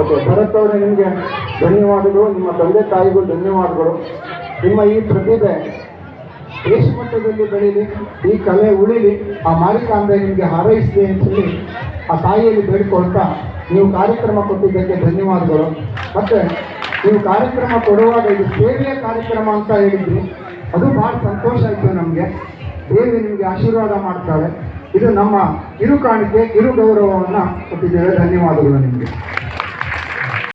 Okay, Bharat ಅವರೇ ನಿಮಗೆ ಧನ್ಯವಾದಗಳು, ನಿಮ್ಮ ತಂದೆ ತಾಯಿಗೂ ಧನ್ಯವಾದಗಳು. ನಿಮ್ಮ ಈ ಪ್ರತಿಭೆ ದೇಶ ಮಟ್ಟದಲ್ಲಿ ಬೆಳೀಲಿ, ಈ ಕಲೆ ಉಳಿಲಿ, ಆ ಮಾರಿಕಾಂಬೆ ನಿಮಗೆ ಹಾರೈಸಲಿ ಅಂತ ಹೇಳಿ ಆ ತಾಯಿಯಲ್ಲಿ ಬೇಡಿಕೊಳ್ತಾ ನೀವು ಕಾರ್ಯಕ್ರಮ ಕೊಟ್ಟಿದ್ದಕ್ಕೆ ಧನ್ಯವಾದಗಳು. ಮತ್ತು ನೀವು ಕಾರ್ಯಕ್ರಮ ಕೊಡುವಾಗ ಇದು ಸೇವೆಯ ಕಾರ್ಯಕ್ರಮ ಅಂತ ಹೇಳಿದ್ರಿ, ಅದು ಭಾಳ ಸಂತೋಷ ಆಯಿತು ನಮಗೆ. ದೇವಿ ನಿಮಗೆ ಆಶೀರ್ವಾದ ಮಾಡ್ತಾಳೆ. ಇದು ನಮ್ಮ ಕಿರು ಕಾಣಿಕೆ, ಕಿರು ಗೌರವವನ್ನು ಕೊಟ್ಟಿದ್ದೇವೆ. ಧನ್ಯವಾದಗಳು ನಿಮಗೆ.